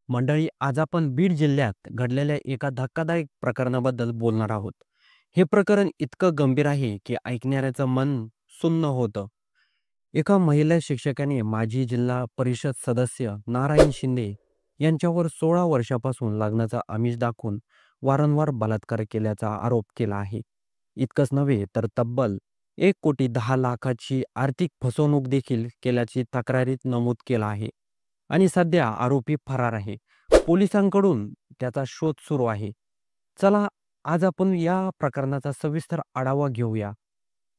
मंडळी, आज आपण बीड जिल्ह्यात घडलेल्या एका धक्कादायक प्रकरणाबद्दल बोलणार आहोत. हे प्रकरण इतकं गंभीर आहे की ऐकणाऱ्याचं मन सुन्न होतं. एका महिला शिक्षकाने माजी जिल्हा परिषद सदस्य नारायण शिंदे यांच्यावर 16 वर्षापासून लग्नाचा आमिष दाखवून वारंवार बलात्कार केल्याचा आरोप केला आहे. इतकंच नव्हे तर तब्बल 1,10,00,000ची आर्थिक फसवणूक देखील केल्याची तक्रारीत नमूद केलं आहे. आणि सध्या आरोपी फरार आहे. पोलिसांकडून त्याचा शोध सुरू आहे. चला, आज आपण या प्रकरणाचा सविस्तर आढावा घेऊया.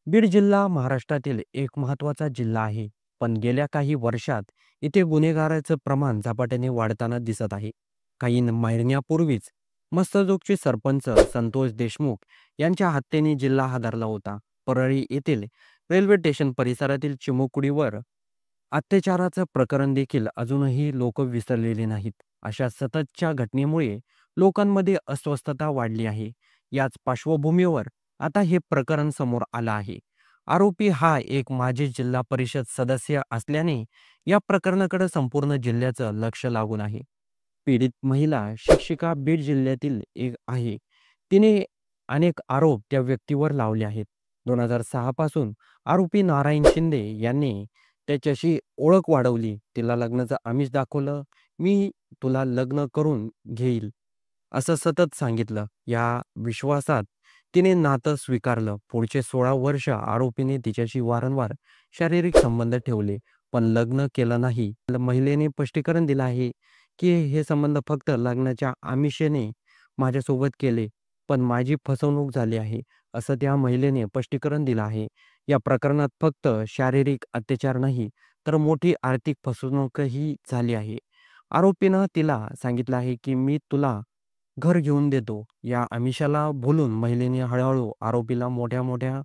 बीड जिल्हा महाराष्ट्रातील एक महत्त्वाचा जिल्हा आहे. पण गेल्या काही वर्षात इथे गुन्हेगाराचं प्रमाण झपाट्याने वाढताना दिसत आहे. काही महिन्यापूर्वीच मस्सजोगचे सरपंच संतोष देशमुख यांच्या हत्येने जिल्हा हादरला होता. परळी येथील रेल्वे स्टेशन परिसरातील चिमुकलीवर अत्याचाराचं प्रकरण देखील अजूनही लोक विसरलेले नाहीत. अशा सततच्या घटनेमुळे लोकांमध्ये अस्वस्थता वाढली आहे. याच पार्श्वभूमीवर आता हे प्रकरण समोर आलं आहे. आरोपी हा एक माजी जिल्हा परिषद सदस्य असल्याने या प्रकरणाकडे संपूर्ण जिल्ह्याचं लक्ष लागून आहे. पीडित महिला शिक्षिका बीड जिल्ह्यातील एक आहे. तिने अनेक आरोप त्या व्यक्तीवर लावले आहेत. 2006 पासून आरोपी नारायण शिंदे यांनी त्याच्याशी ओळख वाढवली. तिला लग्नाचं आमिष दाखवलं. "मी तुला लग्न करून घेईल" असं सतत सांगितलं. या विश्वासात तिने नातं स्वीकारलं. पुढचे 16 वर्ष आरोपीने तिच्याशी वारंवार शारीरिक संबंध ठेवले, पण लग्न केलं नाही. महिलेने स्पष्टीकरण दिलं आहे की हे संबंध फक्त लग्नाच्या आमिषाने माझ्यासोबत केले, पण माझी फसवणूक झाली आहे, असं त्या महिलेने स्पष्टीकरण दिलं आहे. या प्रकरणात फक्त शारीरिक अत्याचार नाही, तर मोठी आर्थिक फसवणूकही झाली आहे. आरोपीनं तिला सांगितलं आहे की मी तुला घर घेऊन देतो. या आमिषाला भुलून महिलेने हळूहळू आरोपीला मोठ्या मोठ्या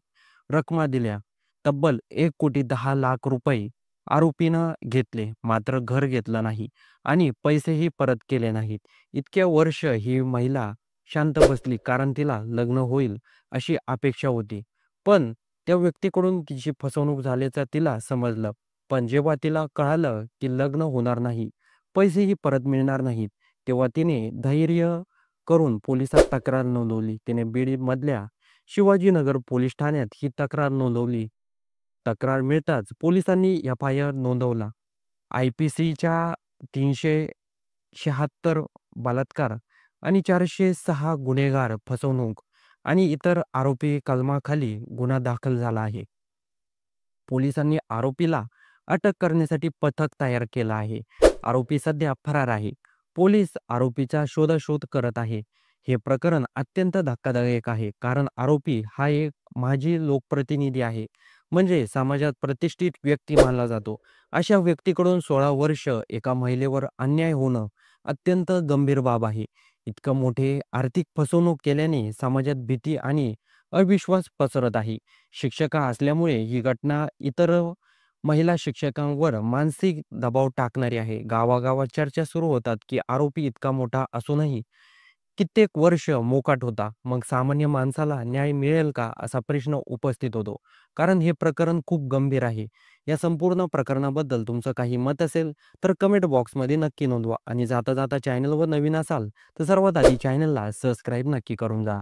रकमा दिल्या. तब्बल 1,10,00,000 रुपये आरोपीनं घेतले, मात्र घर घेतलं नाही आणि पैसेही परत केले नाहीत. इतक्या वर्ष ही महिला शांत बसली, कारण तिला लग्न होईल अशी अपेक्षा होती. पण त्या व्यक्तीकडून तिची फसवणूक झाल्याचं तिला समजलं. पण जेव्हा तिला कळालं की लग्न होणार नाही, पैसेही परत मिळणार नाहीत, तेव्हा तिने धैर्य करून पोलिसात तक्रार नोंदवली. तिने बीडमधल्या शिवाजीनगर पोलीस ठाण्यात ही तक्रार नोंदवली. तक्रार मिळताच पोलिसांनी एफ-आय-आर नोंदवला. IPCच्या 376 बलात्कार आणि 406 गुन्हेगार फसवणूक आणि इतर आरोपी कलमाखाली गुन्हा दाखल झाला आहे. पोलिसांनी आरोपीला अटक करण्यासाठी पथक तयार केलं आहे. आरोपी सध्या फरार आहे. पोलीस आरोपीचा शोधाशोध करत आहे. हे प्रकरण अत्यंत धक्कादायक आहे, कारण आरोपी हा एक माजी लोकप्रतिनिधी आहे. म्हणजे समाजात प्रतिष्ठित व्यक्ती मानला जातो. अशा व्यक्तीकडून 16 वर्ष एका महिलेवर अन्याय होणं अत्यंत गंभीर बाब आहे. इतकं मोठे आर्थिक फसवणूक केल्याने समाजात भीती आणि अविश्वास पसरत आहे. शिक्षिका असल्यामुळे ही घटना इतर महिला शिक्षकांवर मानसिक दबाव टाकणारी आहे. गावागावात चर्चा सुरू होतात की आरोपी इतका मोठा असूनही कित्येक वर्ष मोकाट होता. मग सामान्य माणसाला न्याय मिळेल का, असा प्रश्न उपस्थित होतो. कारण हे प्रकरण खूप गंभीर आहे. या संपूर्ण प्रकरणाबद्दल तुमचं काही मत असेल तर कमेंट बॉक्समध्ये नक्की नोंदवा आणि जाता जाता चॅनलवर नवीन असाल तर सर्वात आधी चॅनलला सबस्क्राईब नक्की करून जा.